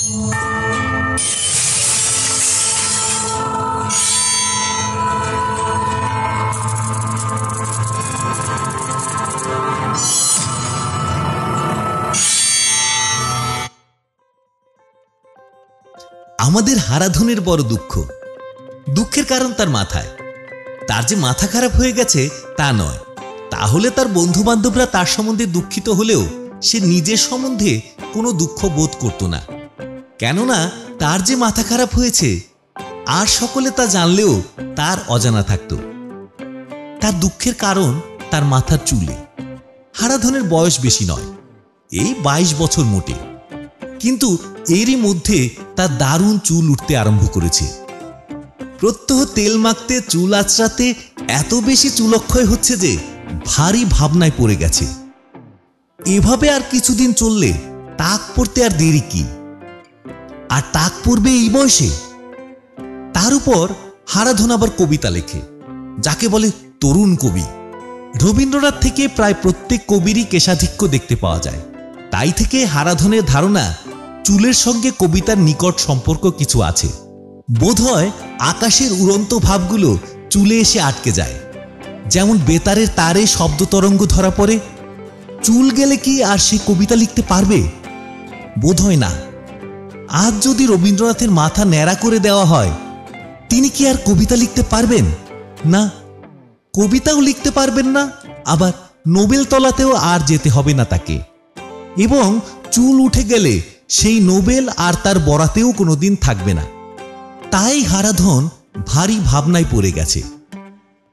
আমাদের হারাধনের বড় দুঃখ। দুঃখের কারণ তার মাথায়। তার যে মাথা খারাপ হয়ে গেছে তা নয়, তাহলে তার বন্ধু বান্ধবরা তার সম্বন্ধে দুঃখিত হলেও সে নিজের সম্বন্ধে কোনো দুঃখ বোধ করত না। কেননা তার যে মাথা খারাপ হয়েছে আর সকলে তা জানলেও তার অজানা থাকত। তার দুঃখের কারণ তার মাথার চুলে। হারাধনের বয়স বেশি নয়, এই 22 বছর মোটে, কিন্তু এরই মধ্যে তার দারুণ চুল উঠতে আরম্ভ করেছে। প্রত্যহ তেল মাখতে, চুল আঁচড়াতে এত বেশি চুলক্ষয় হচ্ছে যে ভারী ভাবনায় পড়ে গেছে। এভাবে আর কিছুদিন চললে টাক পড়তে আর দেরি কি? আর টাক পড়বে এই বয়সে। তার উপর হারাধন আবার কবিতা লেখে, যাকে বলে তরুণ কবি। রবীন্দ্রনাথ থেকে প্রায় প্রত্যেক কবিরই কেশাধিক্য দেখতে পাওয়া যায়। তাই থেকে হারাধনের ধারণা চুলের সঙ্গে কবিতার নিকট সম্পর্ক কিছু আছে। বোধহয় আকাশের উড়ন্ত ভাবগুলো চুলে এসে আটকে যায়। যেমন বেতারের তারে শব্দ তরঙ্গ ধরা পড়ে, চুল গেলে কি আর সে কবিতা লিখতে পারবে? বোধহয় না। আজ যদি রবীন্দ্রনাথের মাথা ন্যাড়া করে দেওয়া হয়, তিনি কি আর কবিতা লিখতে পারবেন? না, কবিতাও লিখতে পারবেন না, আবার নোবেল তলাতেও আর যেতে হবে না তাকে। এবং চুল উঠে গেলে সেই নোবেল আর তার বরাতেও কোনোদিন থাকবে না। তাই হারাধন ভারী ভাবনায় পড়ে গেছে।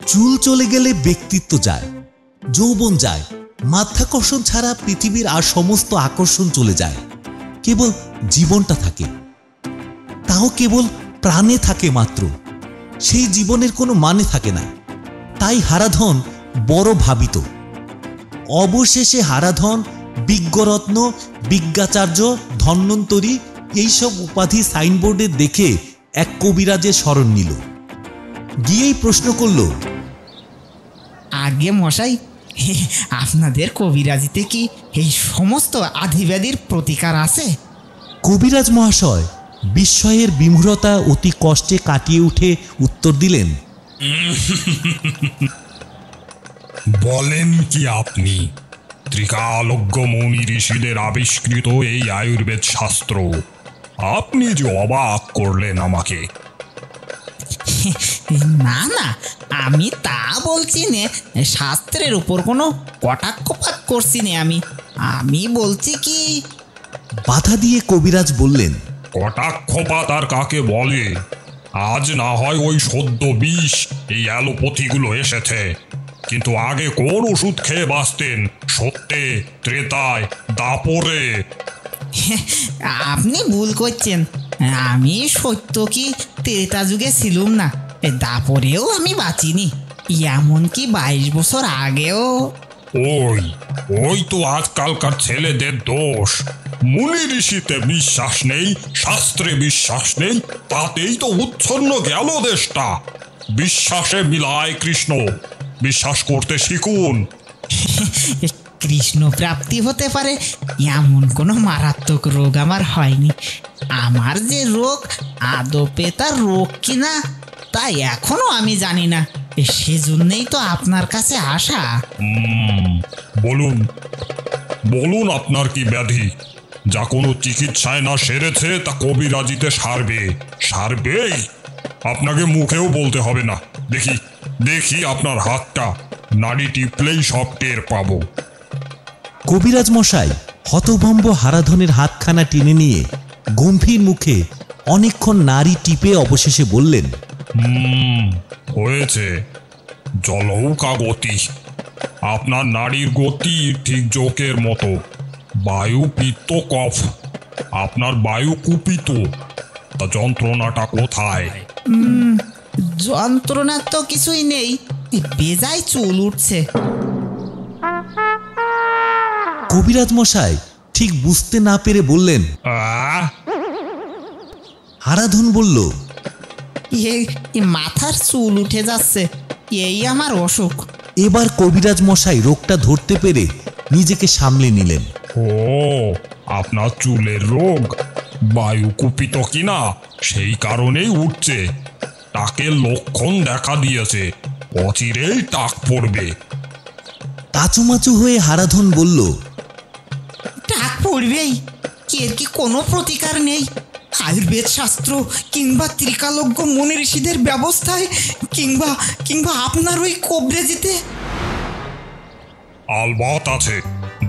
চুল চলে গেলে ব্যক্তিত্ব যায়, যৌবন যায়, মাধ্যাকর্ষণ ছাড়া পৃথিবীর আর সমস্ত আকর্ষণ চলে যায়। কেবল জীবনটা থাকে, তাও কেবল প্রাণে থাকে মাত্র। সেই জীবনের কোনো মানে থাকে না। তাই হারাধন বড় ভাবিত। অবশেষে হারাধন বিজ্ঞরত্ন, বিজ্ঞাচার্য, ধন্বন্তরী এইসব উপাধি সাইনবোর্ডে দেখে এক কবিরাজের শরণ নিল। গিয়েই প্রশ্ন করল, আগে মশাই, আপনাদের কবিরাজিতে কি এই সমস্ত আধিব্যাধির প্রতিকার আছে? কবিরাজ মহাশয় বিস্ময়ের বিমূঢ়তা অতি কষ্টে কাটিয়ে উঠে উত্তর দিলেন, বলেন কি আপনি? ত্রিকালজ্ঞ মুনি ঋষিদের আবিষ্কৃত এই আয়ুর্বেদ শাস্ত্র আপনি যে অবাক করলেন আমাকে। না না, আমি তা বলছি নে, শাস্ত্রের উপর কোনো কটাক্ষপাত করছি নে। আমি বলছি কি। বাধা দিয়ে কবিরাজ বললেন, কটাক্ষপাত আর কাকে বলে? আজ না হয় ওই সদ্য বিষ এই অ্যালোপ্যাথিগুলো এসেছে, কিন্তু আগে কোন ওষুধ খেয়ে বাঁচতেন? সত্যে, ত্রেতায়, দাপরে? আপনি ভুল করছেন। আমি সত্য কি ত্রেতা যুগে ছিলুম না, দাপরেও আমি বাঁচিনি, এমনকি 22 বছর আগেও। ওই তো আজকালকার ছেলেদের দোষ। মুনি ঋষিতে বিশ্বাস নেই, শাস্ত্রে বিশ্বাস নেই, তাতেই তো উচ্ছন্ন গেল দেশটা। বিশ্বাসে মিলায় কৃষ্ণ, বিশ্বাস করতে শিখুন। কৃষ্ণ প্রাপ্তি হতে পারে এমন কোনো মারাত্মক রোগ আমার হয়নি। আমার যে রোগ আদপে তার রোগ কিনা তা এখনো আমি জানি না, সেজন্যই তো আপনার কাছে আসা। বলুন বলুন, আপনার কি ব্যাধি? যা কোনো চিকিৎসায় না সেরেছে তা কবিরাজিতে সারবেই। আপনাকে মুখেও বলতে হবে না। দেখি আপনার হাতটা, নাড়ি টিপলেই সব টের পাবো। কবিরাজ মশাই হতভম্ব হারাধনের হাতখানা টেনে নিয়ে গম্ভীর মুখে অনেকক্ষণ নাড়ি টিপে অবশেষে বললেন, হয়েছে। জলৌকা গতি। আপনার নাড়ির গতি ঠিক জোকের মতো। বায়ু পিত্ত কফ। আপনার বায়ু কুপিত। তা যন্ত্রণাটা কোথায়? যন্ত্রণা তো কিছুই নেই, বেজায় চুল উঠছে। কবিরাজ মশাই ঠিক বুঝতে না পেরে বললেন। হারাধন বলল, মাথার চুল উঠে যাচ্ছে, এই আমার অসুখ। এবার কবিরাজ মশাই রোগটা ধরতে পেরে নিজেকে সামলে নিলেন। ও, আপনার চুলের রোগ? বায়ু কুপিত কিনা সেই কারণেই উঠছে। টাকের লক্ষণ দেখা দিয়েছে, অচিরেই টাক পড়বে। কাচুমাচু হয়ে হারাধন বলল, টাক পড়বেই, এর কি কোনো প্রতিকার নেই? আয়ুর্বেদ শাস্ত্র কিংবা ত্রিকালজ্ঞ মুনি ঋষিদের ব্যবস্থায় কিংবা কিংবা আপনার ওই কবরেজিতে? আলবাত আছে।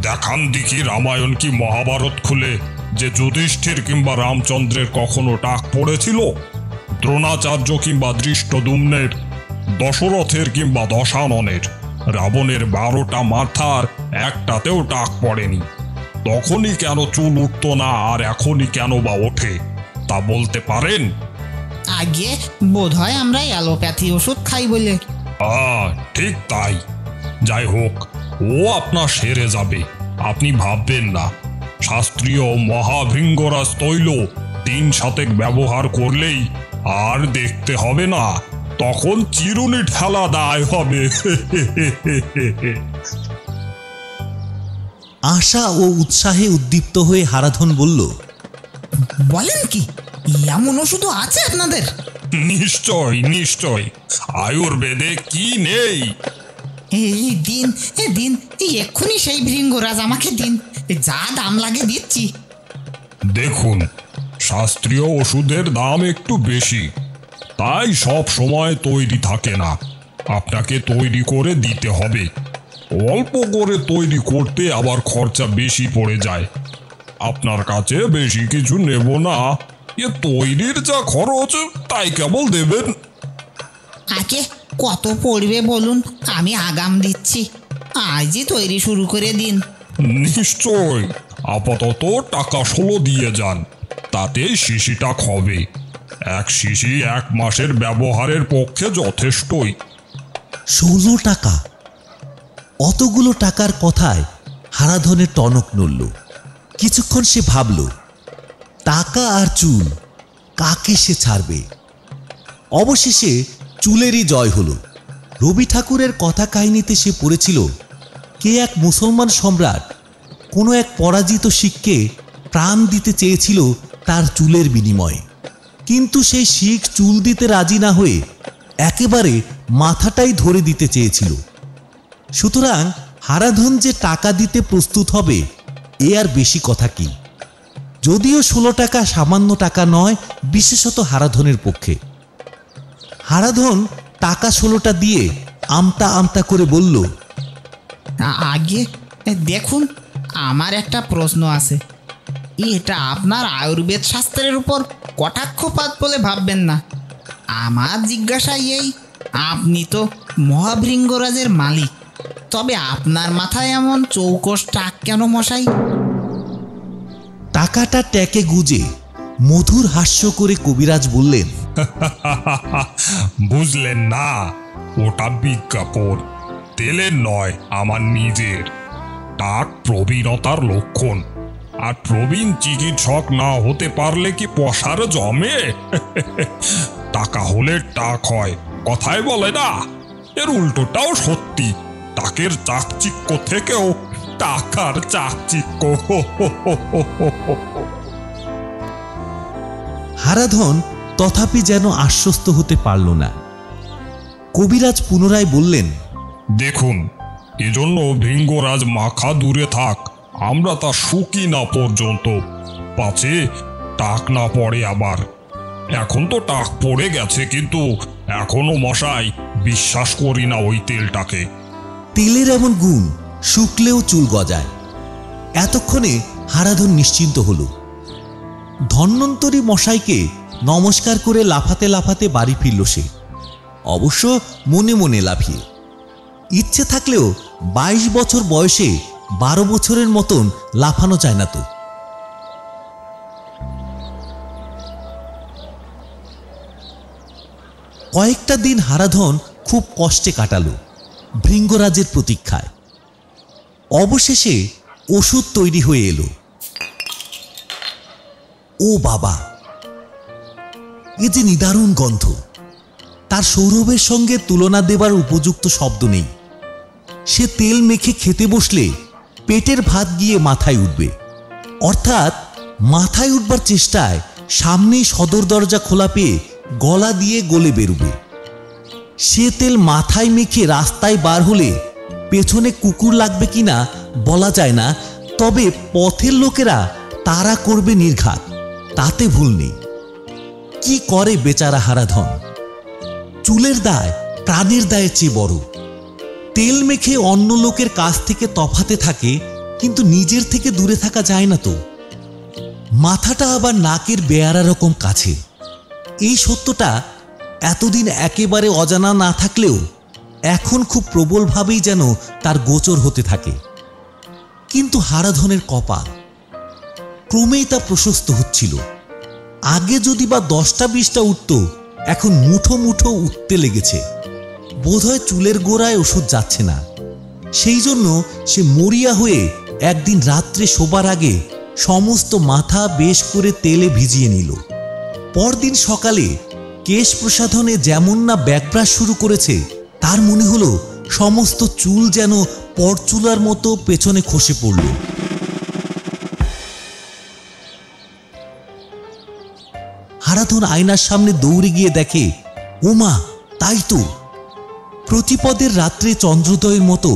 দেখান দেখি রামায়ণ কি মহাভারত খুলে যে যুধিষ্ঠির কিংবা রামচন্দ্রের কখনো টাক পড়েছিল? দ্রোণাচার্য কিংবা দৃষ্টদ্যুম্নের, দশরথের কিংবা দশাননের, রাবণের 12টা মাথার একটাতেও টাক পড়েনি। তখনই কেন চুল উঠত না আর এখনই কেন বা ওঠে, তা বলতে পারেন? আগে বোধহয় আমরা অ্যালোপ্যাথি ওষুধ খাই বলে। ঠিক তাই। যাই হোক, ও আপনার সেরে যাবে, আপনি ভাববেন না। শাস্ত্রীয় মহাভৃঙ্গরাজ তৈল 3 শতক ব্যবহার করলেই আর দেখতে হবে না, তখন চিরুনি ঠেলা দায় হবে। আশা ও উৎসাহে উদ্দীপ্ত হয়ে হারাধন বলল, বলেন কি, এমন ওষুধও আছে আপনাদের? নিশ্চয় নিশ্চয়, আয়ুর্বেদে কি নেই? এই দিন দিন, এক্ষুনি সেই ভৃঙ্গরাজ আমাকে দিন, যা দাম লাগে দিচ্ছি। দেখুন, শাস্ত্রীয় ওষুধের দাম একটু বেশি, তাই সব সময় তৈরি থাকে না। আপনাকে তৈরি করে দিতে হবে। অল্প করে তৈরি করতে আবার খরচা বেশি পড়ে যায়। আপনার কাছে বেশি কিছু নেব না, তৈরির যা খরচ তাই কেবল দেবেন। আগে কত পড়বে বলুন, আমি আগাম দিচ্ছি। আজই তৈরি শুরু করে দিন। নিশ্চয়, আপাতত টাকা 16 দিয়ে যান, তাতে শিশিটা হবে। 1 শিশি 1 মাসের ব্যবহারের পক্ষে যথেষ্টই। 16 টাকা? অতগুলো টাকার কথায় হারাধনের টনক নড়ল। কিছুক্ষণ সে ভাবল, টাকা আর চুল কাকে সে ছাড়বে? অবশেষে চুলেরই জয় হলো। রবি ঠাকুরের কথা কাহিনীতে সে পড়েছিল, কে এক মুসলমান সম্রাট কোনো এক পরাজিত শিখকে প্রাণ দিতে চেয়েছিল তার চুলের বিনিময়ে, কিন্তু সেই শিখ চুল দিতে রাজি না হয়ে একেবারে মাথাটাই ধরে দিতে চেয়েছিল। সুতরাং হারাধন যে টাকা দিতে প্রস্তুত হবে, এ আর বেশি কথা কি? যদিও 16 টাকা সামান্য টাকা নয়, বিশেষত হারাধনের পক্ষে। হারাধন টাকা 16টা দিয়ে আমতা আমতা করে বলল, আগে দেখুন, আমার একটা প্রশ্ন আছে। এটা আপনার আয়ুর্বেদ শাস্ত্রের উপর কটাক্ষপাত বলে ভাববেন না। আমার জিজ্ঞাসা এই, আপনি তো মহাভৃঙ্গরাজের মালিক, তবে আপনার মাথায় এমন চৌকস টাক কেন মশাই? টাকাটা ট্যাকে গুজে মধুর হাস্য করে কবিরাজ বললেন, বুঝলেন না, ওটা বিজ্ঞাপন, তেলের নয়, আমার নিজের। টাক প্রবীণতার লক্ষণ, আর প্রবীণ চিকিৎসক না হতে পারলে কি পসার জমে? টাকা হলে টাক হয়, কথায় বলে না? এর উল্টোটাও সত্যি, টাকের চাকচিক্য থেকেও টাকার চাকচিক্য। হারাধন তথাপি যেন আশ্বস্ত হতে পারল না। কবিরাজ পুনরায় বললেন, দেখুন, এজন্য ভৃঙ্গরাজ মাখা দূরে থাক, আমরা তা শুকি না পর্যন্ত, পাছে টাক না পড়ে আবার। এখন তো টাক পড়ে গেছে, কিন্তু এখনো মশাই বিশ্বাস করি না ওই তেলটাকে। তেলের এমন গুণ শুকলেও চুল গজায়। এতক্ষণে হারাধন নিশ্চিন্ত হল। ধন্বন্তরী মশাইকে নমস্কার করে লাফাতে লাফাতে বাড়ি ফিরল সে, অবশ্য মনে মনে লাফিয়ে। ইচ্ছে থাকলেও 22 বছর বয়সে 12 বছরের মতন লাফানো যায় না তো। কয়েকটা দিন হারাধন খুব কষ্টে কাটালো ভৃঙ্গরাজের প্রতীক্ষায়। অবশেষে ওষুধ তৈরি হয়ে এলো। ও বাবা, এ যে নিদারুণ গন্ধ! তার সৌরভের সঙ্গে তুলনা দেবার উপযুক্ত শব্দ নেই। সে তেল মেখে খেতে বসলে পেটের ভাত গিয়ে মাথায় উঠবে, অর্থাৎ মাথায় উঠবার চেষ্টায় সামনেই সদর দরজা খোলা পেয়ে গলা দিয়ে গলে বেরোবে। সে তেল মাথায় মেখে রাস্তায় বার হলে পেছনে কুকুর লাগবে কিনা বলা যায় না, তবে পথের লোকেরা তাড়া করবে নির্ঘাত, তাতে ভুল নেই। কি করে বেচারা হারাধন? চুলের দায় প্রাণের দায়ের চেয়ে বড়। তেল মেখে অন্য লোকের কাছ থেকে তফাতে থাকে, কিন্তু নিজের থেকে দূরে থাকা যায় না তো। মাথাটা আবার নাকের বেয়ারা রকম কাছে। এই সত্যটা এতদিন একেবারে অজানা না থাকলেও এখন খুব প্রবলভাবেই যেন তার গোচর হতে থাকে। কিন্তু হারাধনের কপাল ক্রমেই তা প্রশস্ত হচ্ছিল। আগে যদি বা 10টা 20টা উঠত, এখন মুঠো মুঠো উঠতে লেগেছে। বোধহয় চুলের গোড়ায় ওষুধ যাচ্ছে না। সেই জন্য সে মরিয়া হয়ে একদিন রাত্রে শোবার আগে সমস্ত মাথা বেশ করে তেলে ভিজিয়ে নিল। পরদিন সকালে কেশ প্রসাধনে যেমন না ব্যাকব্রাশ শুরু করেছে, তার মনে হলো সমস্ত চুল যেন পরচুলার মতো পেছনে খসে পড়ল। হারাধন আয়নার সামনে দৌড়ে গিয়ে দেখে, ওমা, তাই তো! প্রতিপদের রাত্রে চন্দ্রোদয়ের মতো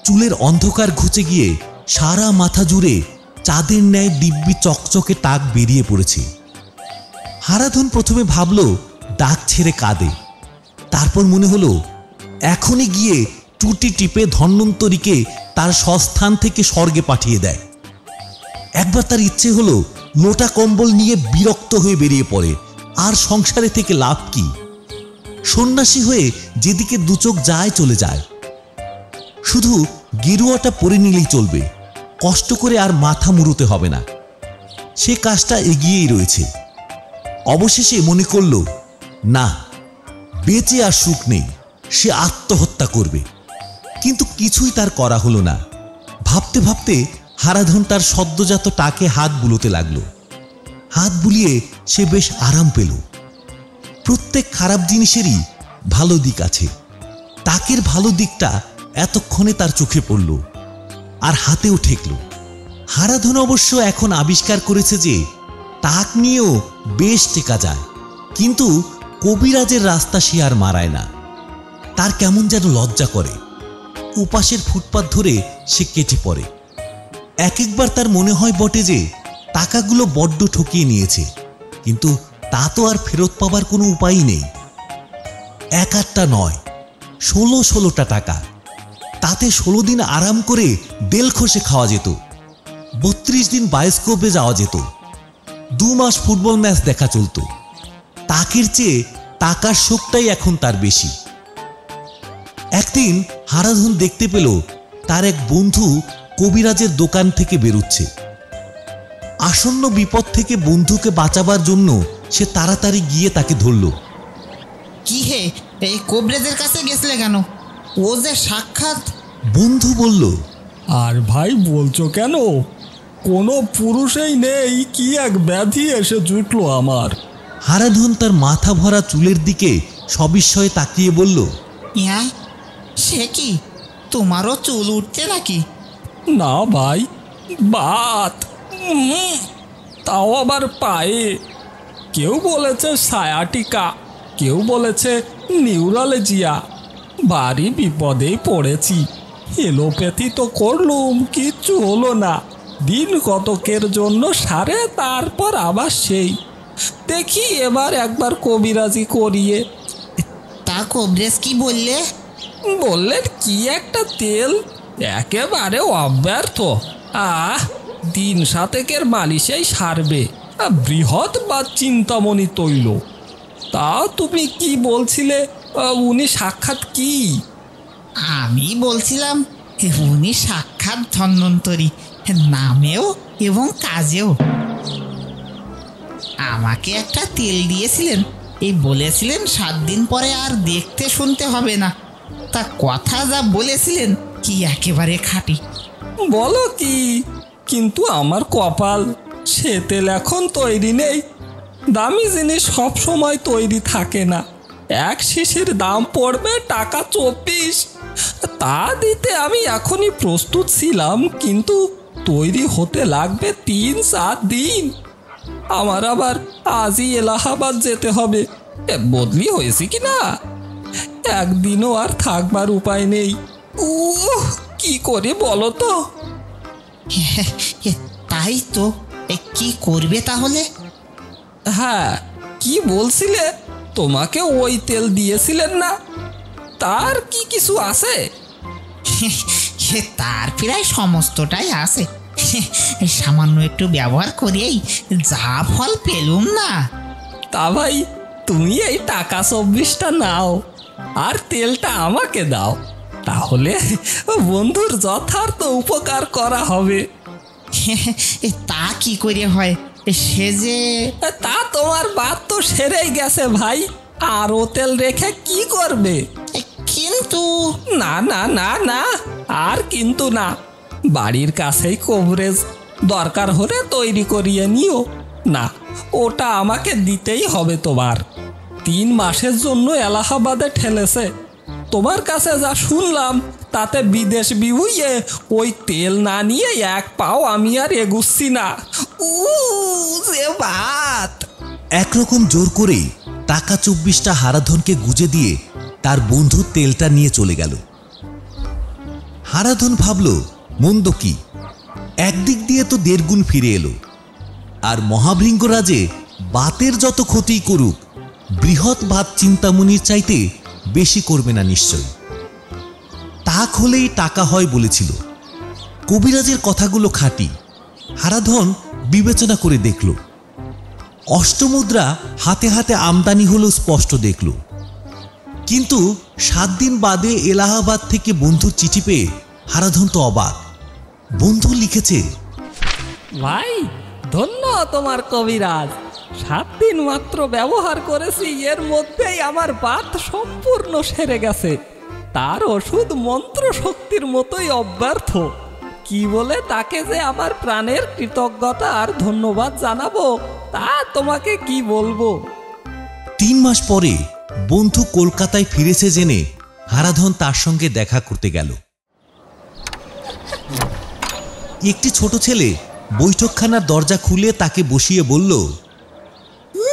চুলের অন্ধকার ঘুচে গিয়ে সারা মাথা জুড়ে চাঁদের ন্যায় দিব্যি চকচকে টাক বেরিয়ে পড়েছে। হারাধন প্রথমে ভাবল দাগ ছেড়ে কাঁদে, তারপর মনে হলো এখনই গিয়ে টুটি টিপে ধন্বন্তরীকে তার স্বস্থান থেকে স্বর্গে পাঠিয়ে দেয়। একবার তার ইচ্ছে হলো লোটা কম্বল নিয়ে বিরক্ত হয়ে বেরিয়ে পড়ে, আর সংসারে থেকে লাভ কি? সন্ন্যাসী হয়ে যেদিকে দুচোখ যায় চলে যায়। শুধু গেরুয়াটা পরে নিলেই চলবে, কষ্ট করে আর মাথা মুড়োতে হবে না। সে কাজটা এগিয়েই রয়েছে। অবশেষে মনে করল, না, বেঁচে আর সুখ নেই, সে আত্মহত্যা করবে। কিন্তু কিছুই তার করা হলো না। ভাবতে ভাবতে হারাধন তার সদ্যজাত টাকে হাত বুলোতে লাগলো। হাত বুলিয়ে সে বেশ আরাম পেল। প্রত্যেক খারাপ জিনিসেরই ভালো দিক আছে। টাকের ভালো দিকটা এতক্ষণে তার চোখে পড়ল, আর হাতেও ঠেকল। হারাধন অবশ্য এখন আবিষ্কার করেছে যে টাক নিয়েও বেশ টেকা যায়, কিন্তু কবিরাজের রাস্তা সে আর মারায় না। তার কেমন যেন লজ্জা করে। উপাসের ফুটপাত ধরে সে কেটে পড়ে। এক একবার তার মনে হয় বটে যে টাকাগুলো বড্ড ঠকিয়ে নিয়েছে, কিন্তু তা তো আর ফেরত পাবার কোনো উপায়ই নেই। 1-8টা নয়, 16-16টা টাকা। তাতে 16 দিন আরাম করে বেল খসে খাওয়া যেত, 32 দিন বায়োস্কোপে যাওয়া যেত, 2 মাস ফুটবল ম্যাচ দেখা চলত। টাকের চেয়ে টাকার শোকটাই এখন তার বেশি। একদিন হারাধন দেখতে পেল তার এক বন্ধু কবিরাজের দোকান থেকে বেরুচ্ছে। আসন্ন বিপদ থেকে বন্ধুকে বাঁচাবার জন্য সে তাড়াতাড়ি গিয়ে তাকে ধরল। কি হে, এই কবিরাজের কাছে গেছিলে কেন? ও যে সাক্ষাৎ। বন্ধু বলল, আর ভাই বলছো কেন? কোনো পুরুষেই নেই, কি এক ব্যাধি এসে জুটলো আমার। হারাধন তার মাথা ভরা চুলের দিকে সবিস্ময়ে তাকিয়ে বলল, ইয়া, সে কি, তোমারও চুল উঠছে নাকি? না ভাই, বাত, তাও আবার পায়ে। কেউ বলেছে সায়াটিকা, কেউ বলেছে নিউরালজিয়া। ভারী বিপদেই পড়েছি। এলোপ্যাথি তো করলুম, কিচ্ছু হলো না। দিন কতকের জন্য সারে, তারপর আবার সেই। দেখি এবার একবার কবিরাজি করিয়ে। তা কবিরাজ কি বললে? বললেন কি একটা তেল, একেবারে অব্যর্থ। দিন 7 মালিশেই সারবে। বৃহৎ বা চিন্তামণি তৈল। তা তুমি কি বলছিলে, উনি সাক্ষাৎ কি? আমি বলছিলাম উনি সাক্ষাৎ ধন্বন্তরী, নামেও এবং কাজেও। আমাকে একটা তেল দিয়েছিলেন, এই বলেছিলেন 7 দিন পরে আর দেখতে শুনতে হবে না। তা কথা যা বলেছিলেন কি একেবারে খাঁটি। বলো কি? কিন্তু আমার কপাল, সে তেল এখন তৈরি নেই। দামি জিনিস সব সময় তৈরি থাকে না। এক শিশির দাম পড়বে টাকা 24। তা দিতে আমি এখনই প্রস্তুত ছিলাম, কিন্তু তৈরি হতে লাগবে 3-4 দিন। আমার আবার আজই এলাহাবাদ যেতে হবে। বদলি হয়েছে কি না, একদিনও আর থাকবার উপায় নেই। কি করে বলো তো? তাই তো, কি করবে তাহলে? হ্যাঁ, কি বলছিলে? তোমাকে ওই তেল দিয়েছিলেন না, তার কি কিছু আছে? তার প্রায় সমস্তটাই আছে। সামান্য একটু ব্যবহার করেই যা ফল পেলুম না। তা ভাই, তুমি এই টাকা 24টা নাও আর তেলটা আমাকে দাও, তাহলে বন্ধুর যথার্থ উপকার করা হবে। তা কি করে হয়? সে যে তা তোমার বাত তো সেরেই গেছে ভাই, আর ও তেল রেখে কি করবে? কিন্তু না না না না, আর কিন্তু না। বাড়ির কাছেই কভারেজ, দরকার হলে তৈরি করিয়ে নিও না। ওটা আমাকে দিতেই হবে তোমার। 3 মাসের জন্য এলাহাবাদে ঠেলেছে। তোমার কাছে যা শুনলাম তাতে বিদেশ বিভুইয়ে ওই তেল না নিয়ে এক পাও আমি আর এগুচ্ছি না। যে বাত! একরকম জোর করেই টাকা 24টা হারাধনকে গুজে দিয়ে তার বন্ধু তেলটা নিয়ে চলে গেল। হারাধন ভাবল, মন্দ কি, একদিক দিয়ে তো 1.5 গুণ ফিরে এলো। আর মহাভৃঙ্গরাজে বাতের যত ক্ষতি করুক, বৃহৎ বাত চিন্তামণির চাইতে বেশি করবে না নিশ্চয়। তাক হলেই টাকা হয় বলেছিল। কবিরাজের কথাগুলো খাঁটি। হারাধন বিবেচনা করে দেখল, অষ্টমুদ্রা হাতে হাতে আমদানি হলো স্পষ্ট দেখল। কিন্তু 7 দিন বাদে এলাহাবাদ থেকে বন্ধুর চিঠি পেয়ে হারাধন তো অবাক। বন্ধু লিখেছে, ভাই ধন্য তোমার কবিরাজ, 7 দিন মাত্র ব্যবহার করেছি, এর মধ্যেই আমার বাত সম্পূর্ণ সেরে গেছে। তার ওষুধ মন্ত্র শক্তির মতোই অব্যর্থ। কি বলে তাকে যে আমার প্রাণের কৃতজ্ঞতা আর ধন্যবাদ জানাবো, তা তোমাকে কি বলবো। 3 মাস পরে বন্ধু কলকাতায় ফিরেছে জেনে হারাধন তার সঙ্গে দেখা করতে গেল। একটি ছোট ছেলে বৈঠকখানার দরজা খুলে তাকে বসিয়ে বলল,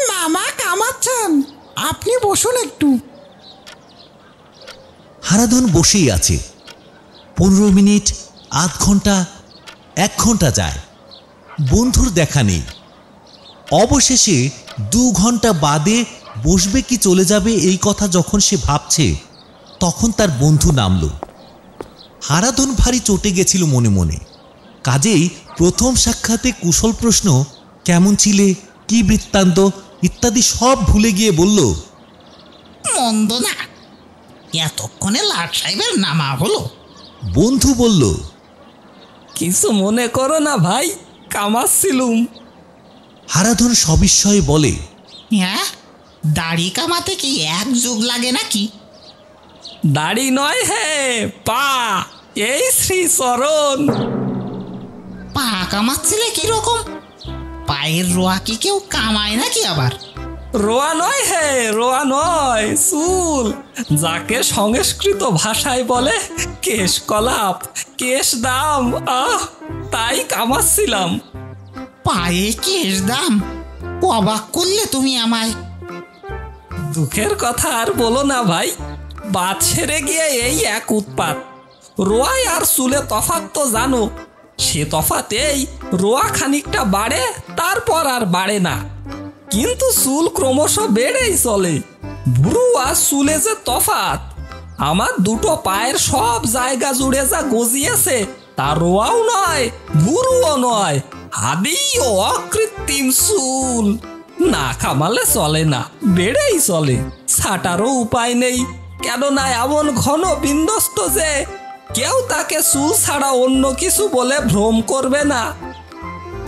মামা কামাচ্ছেন, আপনি বসুন একটু। হারাধন বসেই আছে। 15 মিনিট, আধ ঘন্টা, 1 ঘন্টা যায়, বন্ধুর দেখা নেই। অবশেষে 2 ঘন্টা বাদে বসবে কি চলে যাবে এই কথা যখন সে ভাবছে, তখন তার বন্ধু নামল। হারাধন ভারী চটে গেছিল মনে মনে। কাজেই প্রথম সাক্ষাতে কুশল প্রশ্ন, কেমন ছিলে, কি বৃত্তান্ত ইত্যাদি সব ভুলে গিয়ে বলল, মন্দ না, এতক্ষণে লাট সাহেবের নামা হলো। বন্ধু বলল, কিছু মনে করো না ভাই, কামাচ্ছিলুম। হারাধন সবিস্ময়ে বলে, হ্যাঁ, দাড়ি কামাতে কি 1 যুগ লাগে নাকি? দাড়ি নয় হে, পা, এই শ্রীচরণ। পা কামাচ্ছিলে কি রকম? পায়ের রোয়া কি কেউ কামায় নাকি আবার? রোয়া নয় হে, রোয়া নয়, চুল, যাকে সংস্কৃত ভাষায় বলে কেশ কলাপ, কেশ দাম। তাই কামাচ্ছিলাম। পায়ে কেশ দাম? অবাক করলে তুমি আমায়। দুঃখের কথা আর বলো না ভাই, বাত সেরে গিয়ে এই এক উৎপাত। রোয়ায় আর চুলে তফাৎ তো জানো, সে তফাৎ এই, রোয়া খানিকটা বাড়ে, তারপর আর বাড়ে না, কিন্তু চুল ক্রমশ বেড়েই চলে। ভুরু আর চুলে যে তফাৎ, আমার 2টো পায়ের সব জায়গা জুড়ে যা গজিয়েছে, তা রোয়াও নয়, ভুরুও নয়, হাদি ও অকৃত্রিম চুল। না কামালে চলে না, বেড়েই চলে, ছাটারও উপায় নেই। কেননা এমন ঘন বিন্যস্ত যে কেউ তাকে চুল ছাড়া অন্য কিছু বলে ভ্রম করবে না।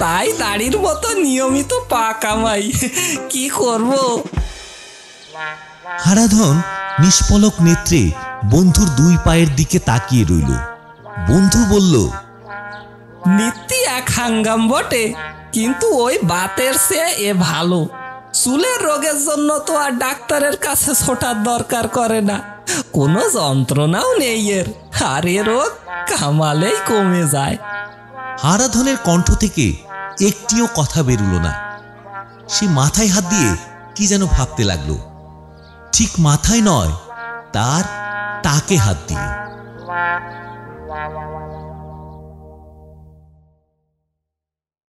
তাই দাড়ির মতো নিয়মিত পা কামাই। কি করব? হারাধন নিষ্পলক নেত্রে বন্ধুর 2 পায়ের দিকে তাকিয়ে রইল। বন্ধু বলল, নিত্যি এক হাঙ্গাম বটে, কিন্তু ওই বাতের চেয়ে এ ভালো। চুলের রোগের জন্য তো আর ডাক্তারের কাছে ছোটার দরকার করে না, কোনো যন্ত্রণাও নেই এর, আর এ রোগ কামালেই কমে যায়। হারাধনের কণ্ঠ থেকে একটিও কথা বেরুল না। সে মাথায় হাত দিয়ে কি যেন ভাবতে লাগলো। ঠিক মাথায় নয়, তাকে হাত দিয়ে।